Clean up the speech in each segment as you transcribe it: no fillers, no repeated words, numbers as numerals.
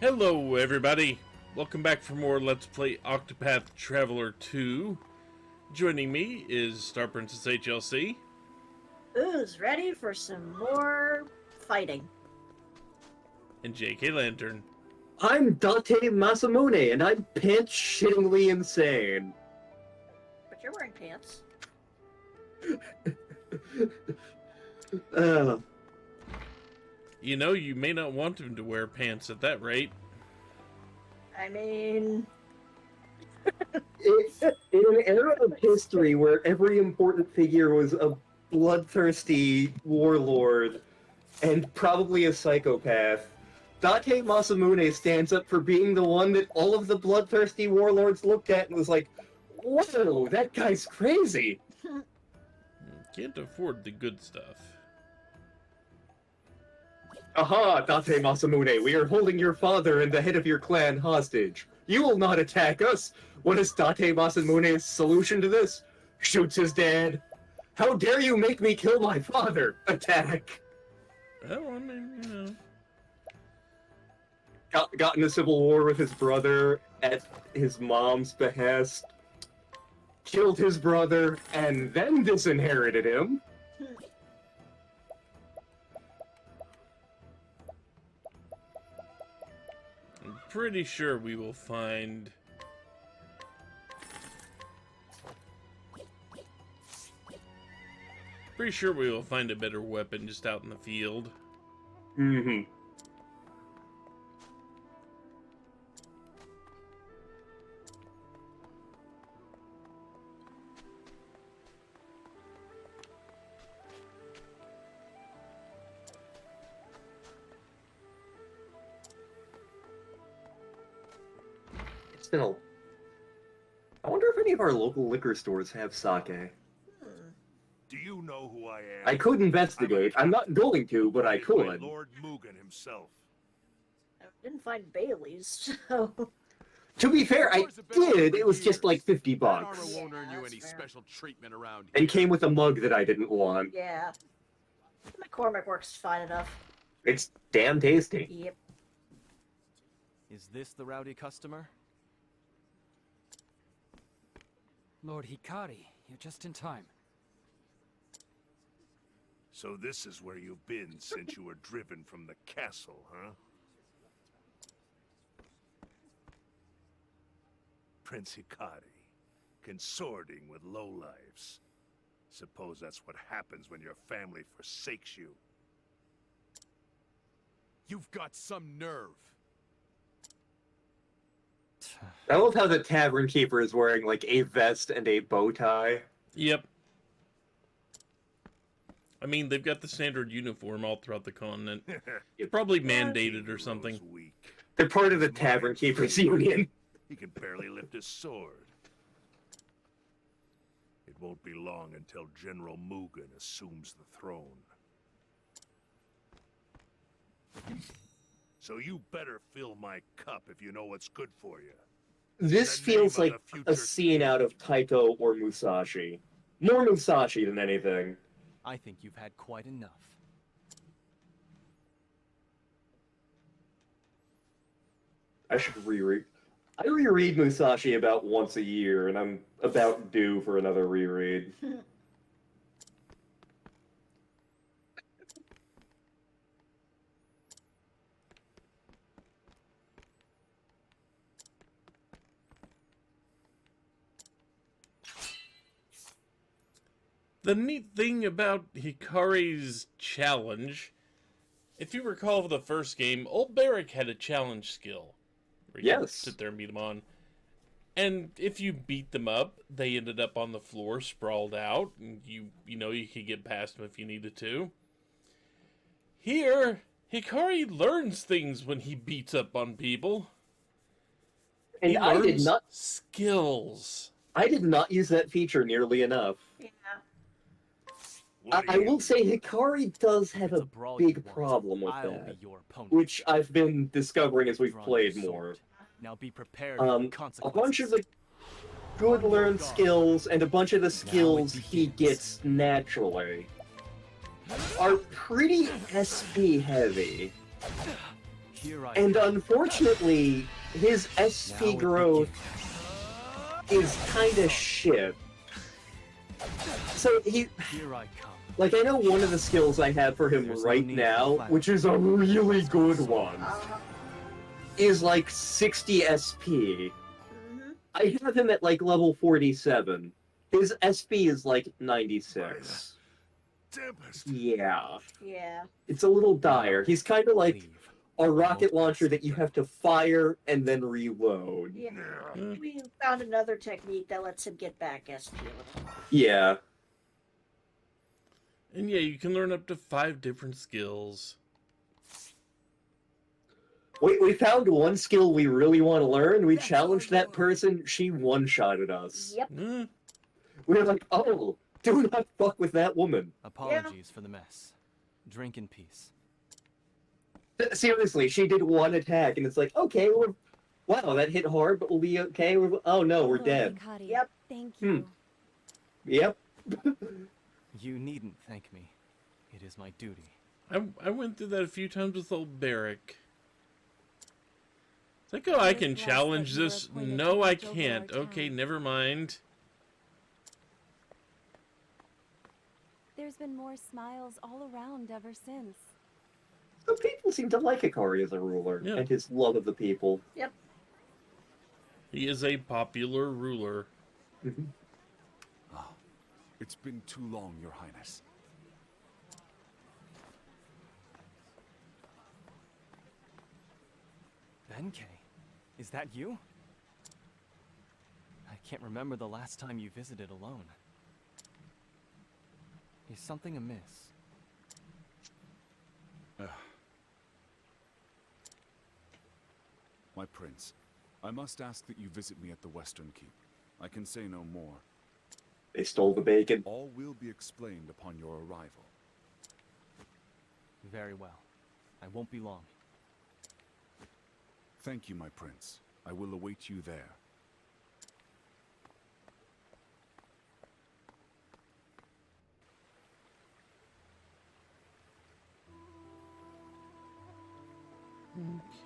Hello everybody! Welcome back for more Let's Play Octopath Traveler 2. Joining me is StarPrincessHLC. Who's ready for some more fighting? And JKLantern. I'm Date Masamune, and I'm pants-shittingly insane. But you're wearing pants. You know, you may not want him to wear pants at that rate. I mean... In an era of history where every important figure was a bloodthirsty warlord and probably a psychopath, Date Masamune stands up for being the one that all of the bloodthirsty warlords looked at and was like, whoa, that guy's crazy! Can't afford the good stuff. Aha, Date Masamune, we are holding your father and the head of your clan hostage. You will not attack us! What is Date Masamune's solution to this? Shoots his dad. How dare you make me kill my father? Attack! Well, I mean, you know... Got in a civil war with his brother at his mom's behest. Killed his brother, and then disinherited him. I'm pretty sure we will find... Pretty sure we will find a better weapon just out in the field. Mm-hmm. It's been a... I wonder if any of our local liquor stores have sake. Do you know who I am? I could investigate. I'm not going to, but I could. Lord Mugen himself. I didn't find Bailey's, so... To be fair, I did. It was just like 50 bucks. That armor won't earn you that's any fair. special treatment around here. And came with a mug that I didn't want. Yeah. McCormick works fine enough. It's damn tasty. Yep. Is this the rowdy customer? Lord Hikari, you're just in time. So this is where you've been since you were driven from the castle, huh? Prince Hikari, consorting with lowlifes. Suppose that's what happens when your family forsakes you. You've got some nerve. I love how the tavern keeper is wearing like a vest and a bow tie. Yep. I mean, they've got the standard uniform all throughout the continent. It's probably mandated or something. Weak. They're part of the tavern keepers union. He can barely lift his sword. It won't be long until General Mugen assumes the throne. So you better fill my cup if you know what's good for you. This The name feels of like the a future scene out of Taiko or Musashi. More Musashi than anything. I think you've had quite enough. I should reread. I reread Musashi about once a year, and I'm about due for another reread. The neat thing about Hikari's challenge, if you recall the first game, Old Barrack had a challenge skill. Where you Yes. sit there and beat them on. And if you beat them up, they ended up on the floor, sprawled out, and you know, you could get past them if you needed to. Here, Hikari learns things when he beats up on people. And He I did learns not. skills. I did not use that feature nearly enough. Yeah. What do I you will say Hikari does have It's a brawl you big want. problem with I'll that, be your opponent. which I've been discovering as we've Draw played your more. sword. Now be prepared for the A consequences. bunch of the good learned skills and a bunch of the skills he gets naturally are pretty SP heavy. Here I And come. unfortunately, his Now SP it growth begins. is kinda shit. So Here I come. like, I know one of the skills I have for him There's no right need for now, flattery. which is a really good one, Uh-huh. is like 60 SP. Mhm. I have him at like level 47. His SP is like 96. Tempest! Yeah. Yeah. It's a little dire. He's kind of like Leave. a I rocket won't launcher ask that you again. have to fire and then reload. Yeah. Hmm. We found another technique that lets him get back SP a little. Yeah. And yeah, you can learn up to 5 different skills. We found one skill we really want to learn. We That's challenged our that boy. person. She one-shotted us. Yep. Eh, We were like, oh, do not fuck with that woman. Apologies for the mess. Drink in peace. Seriously, she did one attack, and it's like, okay, wow, that hit hard, but we'll be okay. Oh no, we're Lord dead. Hikari, Yep. Thank Hmm. you. Yep. You needn't thank me. It is my duty. I went through that a few times with old Barrick. It's like, oh, I can Blessed challenge that you are this. appointed No, to I watch over can't. our Okay, town. never mind. There's been more smiles all around ever since. The people seem to like Hikari as a ruler, Yeah. and his love of the people. He is a popular ruler. It's been too long, Your Highness. Benkei, is that you? I can't remember the last time you visited alone. Is something amiss? My prince, I must ask that you visit me at the Western Keep. I can say no more. They stole the bacon. All will be explained upon your arrival. Very well. I won't be long. Thank you, my prince. I will await you there.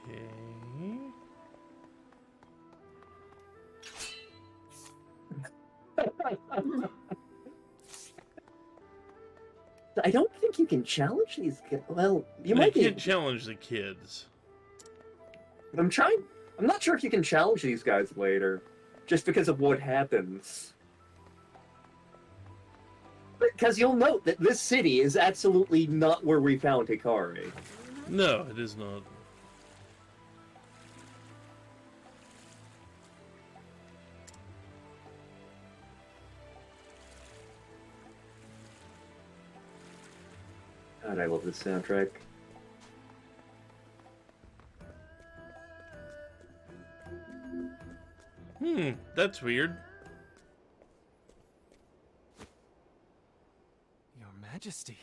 Okay. I don't think you can challenge these kids. Well, you They might be. can't challenge the kids. I'm trying. I'm not sure if you can challenge these guys later, just because of what happens. Because you'll note that this city is absolutely not where we found Hikari. No, it is not. God, I love this soundtrack. That's weird. Your Majesty,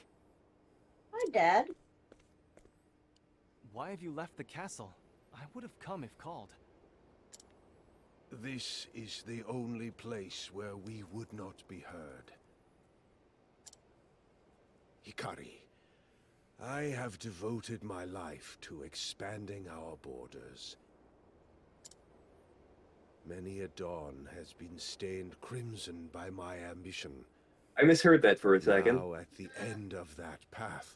Hi, Dad. why have you left the castle? I would have come if called. This is the only place where we would not be heard. Hikari, I have devoted my life to expanding our borders. Many a dawn has been stained crimson by my ambition. I misheard that for a second. Now at the end of that path,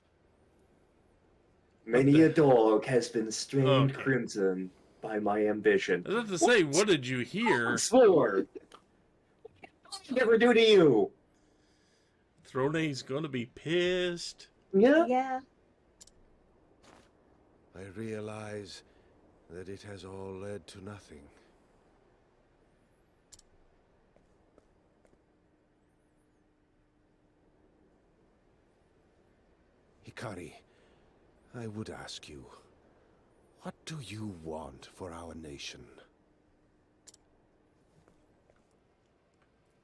Many a dog has been stained Okay. crimson by my ambition. I was about to say, what did you hear? Sword! Never do to you! Throne's gonna be pissed. Yeah? Yeah. I realize that it has all led to nothing. Hikari, I would ask you, what do you want for our nation?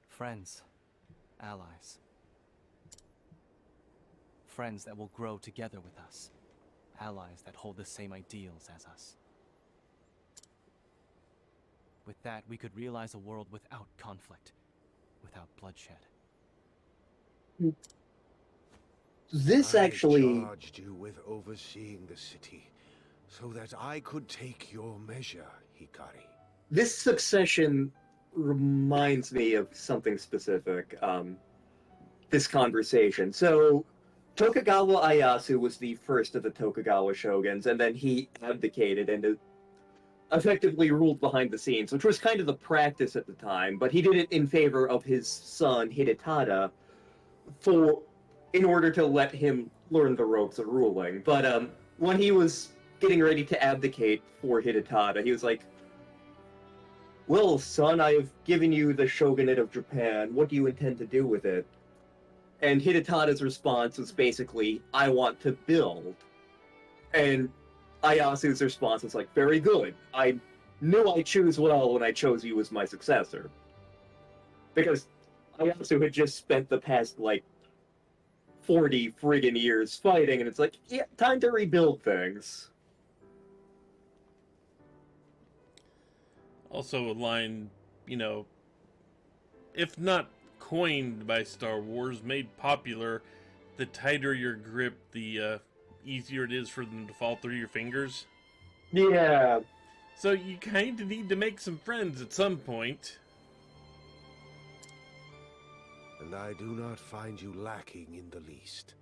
Friends. Allies. Friends that will grow together with us. Allies that hold the same ideals as us. With that, we could realize a world without conflict, without bloodshed. This I actually... charged you with overseeing the city, so that I could take your measure, Hikari. This succession reminds me of something specific, this conversation. So, Tokugawa Ieyasu was the first of the Tokugawa shoguns, and then he abdicated and effectively ruled behind the scenes, which was kind of the practice at the time, but he did it in favor of his son, Hidetada, in order to let him learn the ropes of ruling. But when he was getting ready to abdicate for Hidetada, he was like, "Well, son, I have given you the shogunate of Japan. What do you intend to do with it?" And Hidetada's response was basically, "I want to build." And Ieyasu's response was like, "Very good. I knew I choose well when I chose you as my successor." Because Ieyasu had just spent the past, 40 friggin' years fighting, and it's like, yeah, time to rebuild things. Also a line, if not coined by Star Wars, made popular, the tighter your grip, the easier it is for them to fall through your fingers. Yeah. So you kind of need to make some friends at some point. And I do not find you lacking in the least.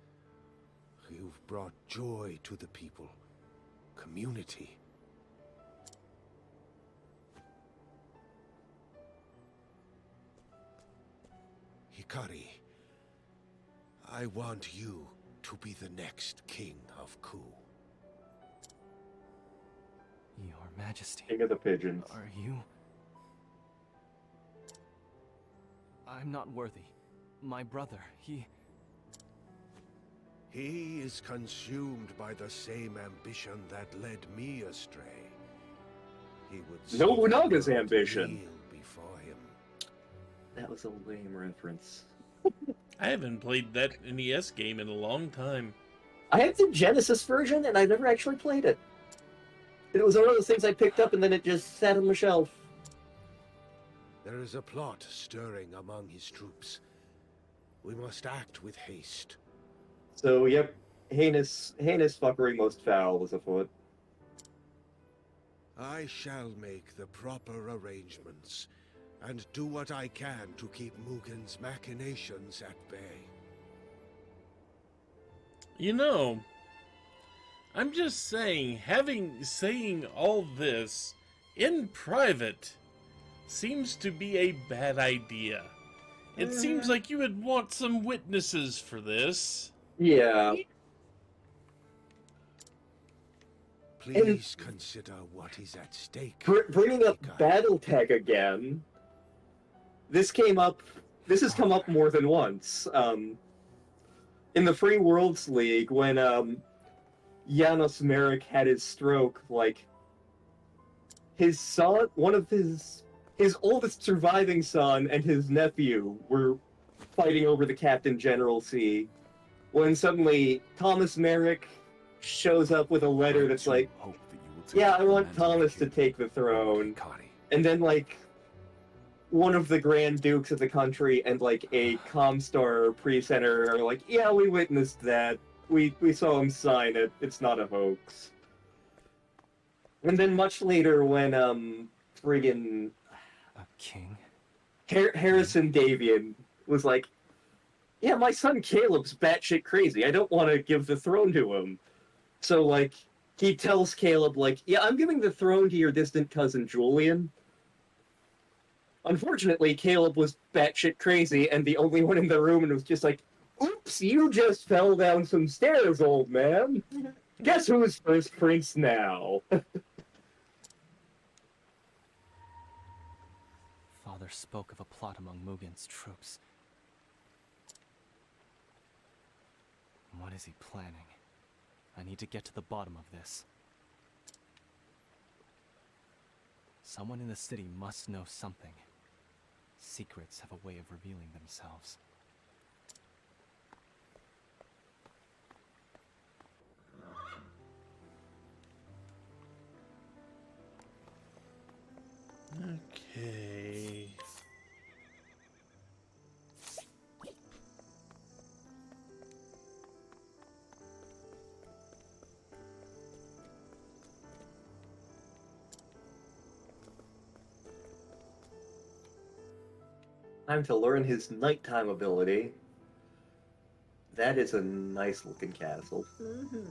You've brought joy to the people. Community. Hikari, I want you to be the next king of Ku. Your Majesty. King of the Pigeons. Are you? I'm not worthy. My brother, he is consumed by the same ambition that led me astray. He would Nobunaga's ambition. kneel before him. That was a lame reference. I haven't played that NES game in a long time. I had the Genesis version, and I never actually played it. It was one of those things I picked up, and then it just sat on the shelf. There is a plot stirring among his troops. We must act with haste. So, yep, heinous fuckery most foul is afoot. I shall make the proper arrangements, and do what I can to keep Mugen's machinations at bay. I'm just saying, saying all this in private seems to be a bad idea. It seems like you would want some witnesses for this. Yeah. Please consider what is at stake. Bringing up Hikari. BattleTech again, this has come up more than once. In the Free Worlds League, when Janos Merrick had his stroke, his son, one of his oldest surviving son and his nephew were fighting over the Captain Generalcy, when suddenly Thomas Merrick shows up with a letter that's like, "Yeah, I want Thomas to take the throne." And then, one of the Grand Dukes of the country and, a Comstar pre-center are like, "Yeah, we witnessed that. We saw him sign it. It's not a hoax." And then much later when, friggin' a king? Harrison Davian was like, "Yeah, my son Caleb's batshit crazy. I don't want to give the throne to him." So, he tells Caleb, "Yeah, I'm giving the throne to your distant cousin Julian." Unfortunately, Caleb was batshit crazy and the only one in the room and was just like, "Oops, you just fell down some stairs, old man. Guess who's first prince now?" Father spoke of a plot among Mugen's troops. What is he planning? I need to get to the bottom of this. Someone in the city must know something. Secrets have a way of revealing themselves. Okay. Time to learn his nighttime ability. That is a nice looking castle. Mm-hmm.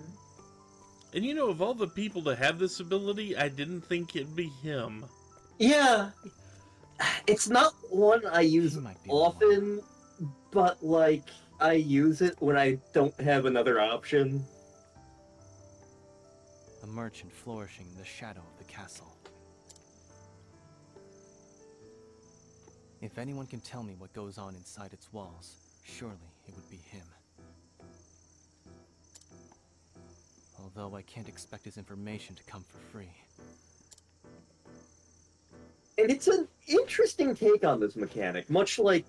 And you know, of all the people to have this ability, I didn't think it'd be him. Yeah, it's not one I use He might be the one. often, but like I use it when I don't have another option. A merchant flourishing in the shadow of the castle. If anyone can tell me what goes on inside its walls, surely it would be him. Although I can't expect his information to come for free. And it's an interesting take on this mechanic, much like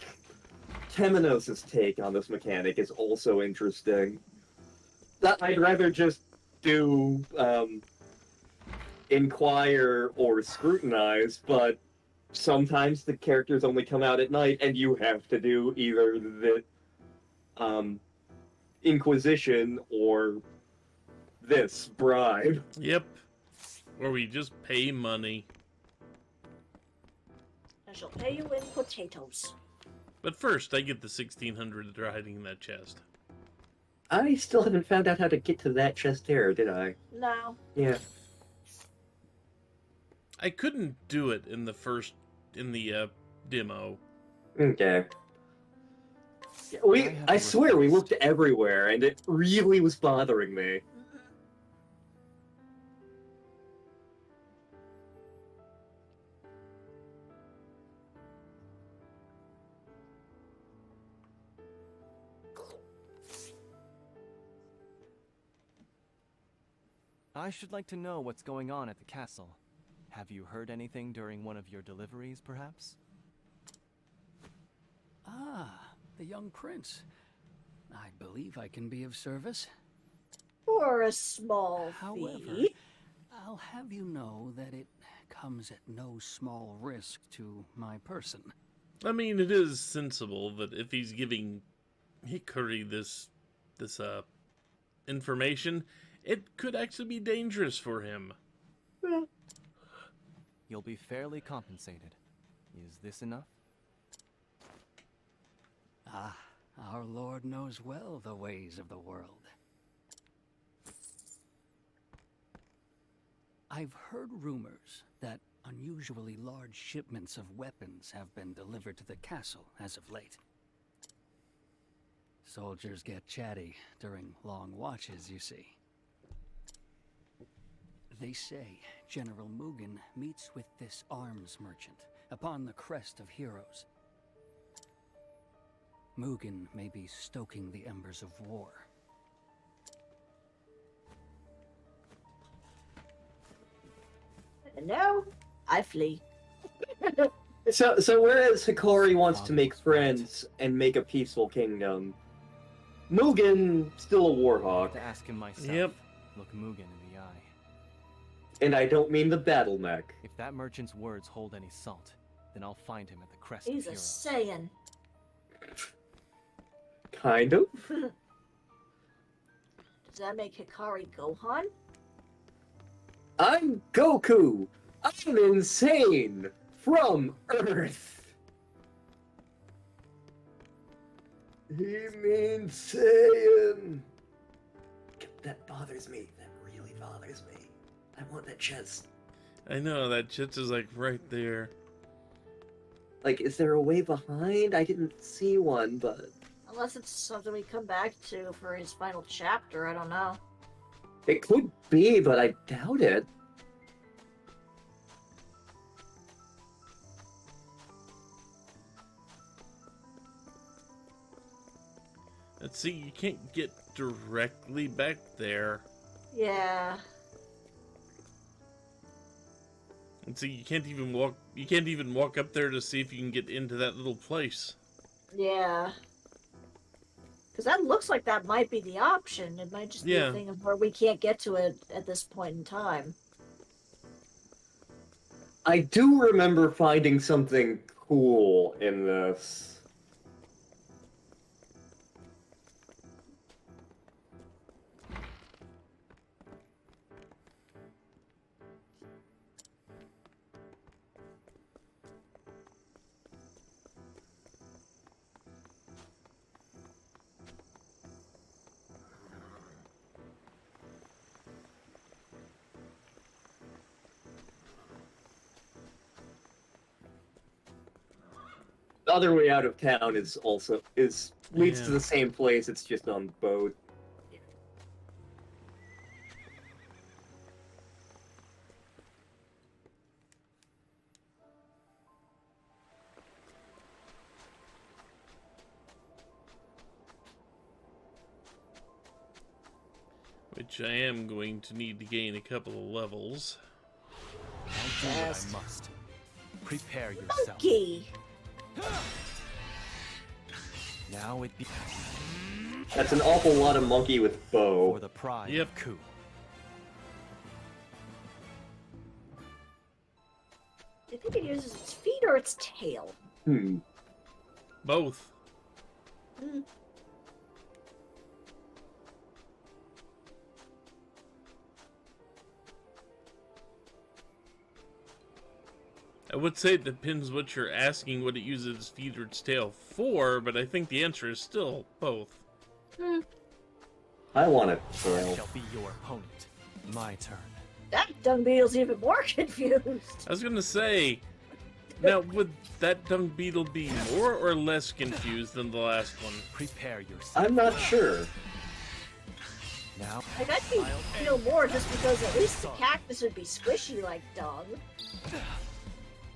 Temenos' take on this mechanic is also interesting. I'd rather just do inquire or scrutinize, but sometimes the characters only come out at night, and you have to do either the Inquisition or this bribe. Yep. Or we just pay money. I shall pay you in potatoes. But first, I get the 1600 that are hiding in that chest. I still haven't found out how to get to that chest there, did I? No. Yeah. I couldn't do it in the demo. Okay. I have swear, we request. looked everywhere, and it really was bothering me. I should like to know what's going on at the castle. Have you heard anything during one of your deliveries, perhaps? Ah, the young prince. I believe I can be of service. For a small However, fee. I'll have you know that it comes at no small risk to my person. I mean, it is sensible that if he's giving Hikari this information, it could actually be dangerous for him. You'll be fairly compensated. Is this enough? Ah, our Lord knows well the ways of the world. I've heard rumors that unusually large shipments of weapons have been delivered to the castle as of late. Soldiers get chatty during long watches, you see. They say General Mugen meets with this arms merchant upon the crest of heroes. Mugen may be stoking the embers of war. No, I flee. So whereas Hikari wants to Father make was right. friends and make a peaceful kingdom, Mugen still a warhawk, To ask him myself. Yep. Look Mugen in the eye. and I don't mean the battle mech. If that merchant's words hold any salt, then I'll find him at the crest He's of a heroes. Saiyan. Kind of. Does that make Hikari Gohan? I'm Goku. I'm insane from Earth. He means Saiyan. That bothers me. That really bothers me. I want that chest. I know, that chest is like right there. Like, is there a way behind? I didn't see one, but Unless it's something we come back to for his final chapter, I don't know. it could be, but I doubt it. Let's see, you can't get directly back there. Yeah. And see, you can't even walk up there to see if you can get into that little place. Yeah. Because that looks like that might be the option. It might just be Yeah. a thing of where we can't get to it at this point in time. I do remember finding something cool in this. other way out of town is also leads Yeah. to the same place. It's just on boat. Which I am going to need to gain a couple of levels. I'll do what I must. Prepare yourself. Monkey! Now it be That's an awful lot of monkey with bow. for the pride Yep. of Ku. Do you think it uses its feet or its tail? Both. Hmm. I would say it depends what you're asking, what it uses its feet or its tail for, but I think the answer is still both. I want a I tail. shall be your opponent. My turn. That dung beetle's even more confused. I was gonna say, now would that dung beetle be more or less confused than the last one? Prepare yourself. I'm not sure. Now Like, I'd feel more just because at least the cactus would be squishy like dung.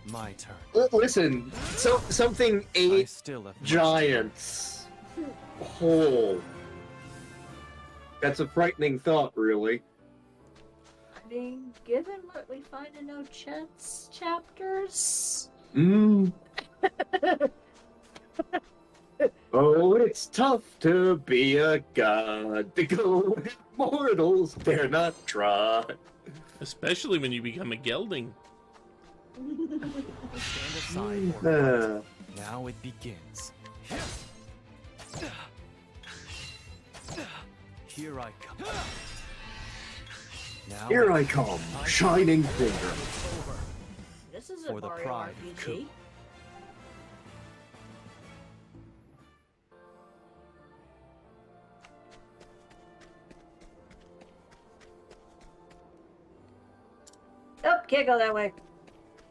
my turn. Listen, something I ate still have much to giants whole. That's a frightening thought, really. I mean, given what we find in Ochet's chapters... Oh, it's tough to be a god. To go with mortals dare not try. Especially when you become a gelding. stand aside or fight. Now it begins. Here I come. Now Here I come, shining finger. This is a For the Mario pride of RPG. Ku. Nope, can't go that way.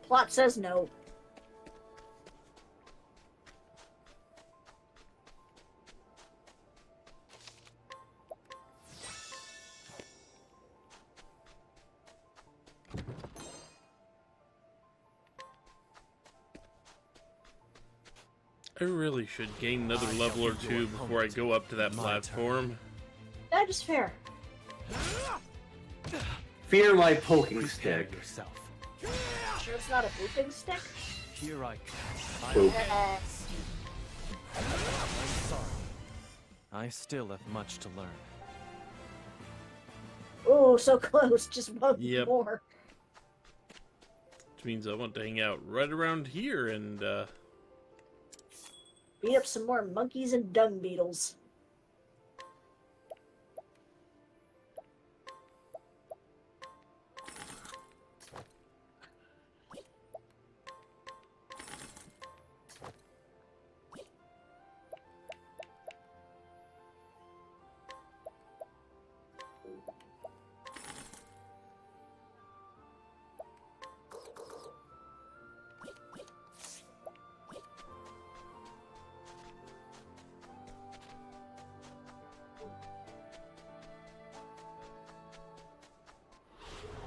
Plot says no. I really should gain another level or two before I go up to that platform. That is fair. Fear my poking Prepare stick. yourself. Sure it's not a booping stick? Here I come. Boop. I'm sorry. I still have much to learn. Oh, so close. Just one Yep. more. Which means I want to hang out right around here and, Beat up some more monkeys and dung beetles.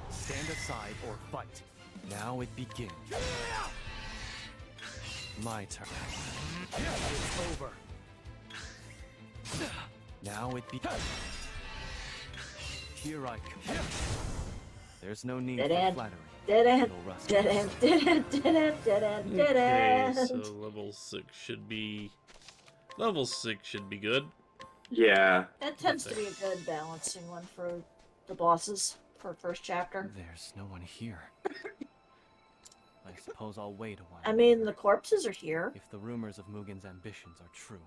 Stand aside or fight. Now it begins. My turn. It's over. Now it begins. Here I come. There's no need Dead for end. flattery. Dead end. You'll rust. Dead end. Dead end. Dead end. Dead end. Dead okay, end. so level 6 should be... Level 6 should be good. Yeah. That tends to be a good balancing one for the bosses for first chapter. There's no one here. I suppose I'll wait a while. I mean, the corpses are here. If the rumors of Mugen's ambitions are true,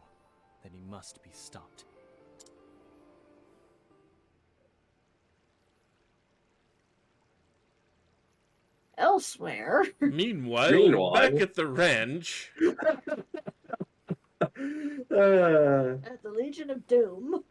then he must be stopped. Elsewhere. Meanwhile, back at the ranch... At the Legion of Doom.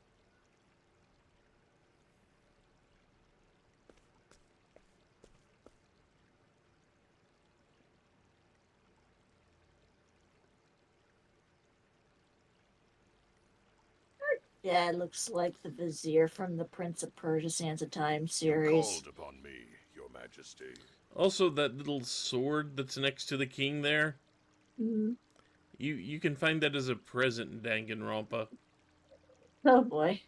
Yeah, it looks like the Vizier from the Prince of Persia Sands of Time You series. called upon me, Your Majesty. Also, that little sword that's next to the king there, Mm. you can find that as a present in Danganronpa. Oh boy.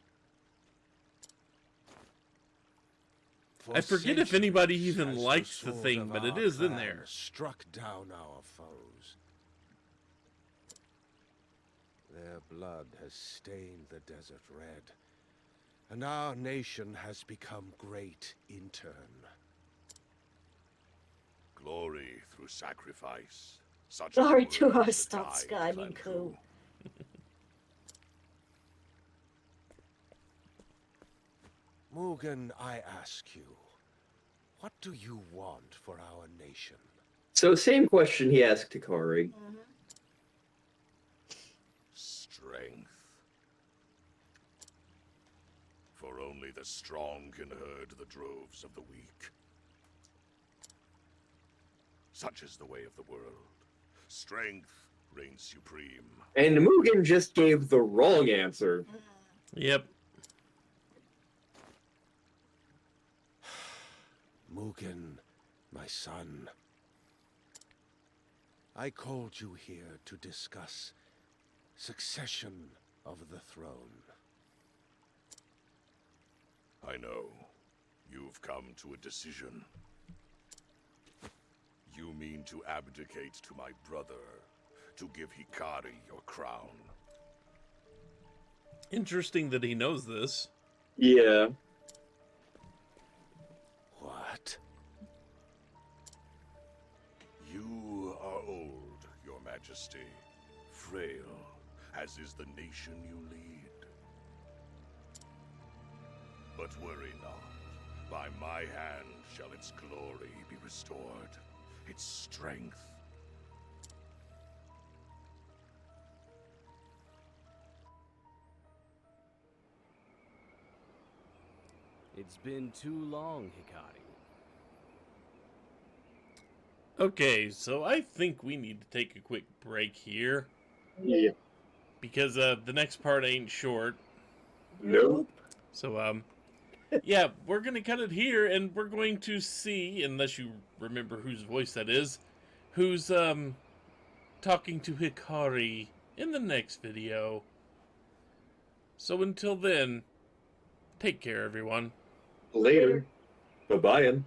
For I forget if anybody centuries even has likes the sword thing, of but it our is in clan there. Struck down our foes. Their blood has stained the desert red, and our nation has become great in turn. Glory through sacrifice. Such Glory a to word our as Stop Sakai Sky Clan Minku. Mugen, I ask you, what do you want for our nation? So same question he asked Hikari. Strength. For only the strong can herd the droves of the weak. Such is the way of the world. Strength reigns supreme. And Mugen just gave the wrong answer. Yep. Mugen, my son, I called you here to discuss succession of the throne. I know. You've come to a decision. You mean to abdicate to my brother, to give Hikari your crown. Interesting that he knows this. Yeah. What? You are old, Your Majesty. Frail, as is the nation you lead. But worry not. By my hand shall its glory be restored. Its strength. It's been too long, Hikari. Okay, so I think we need to take a quick break here. Yeah. Because the next part ain't short. Nope. So, yeah, we're going to cut it here, and we're going to see, unless you remember whose voice that is, who's, talking to Hikari in the next video. So until then, take care, everyone. Later. Bye-bye.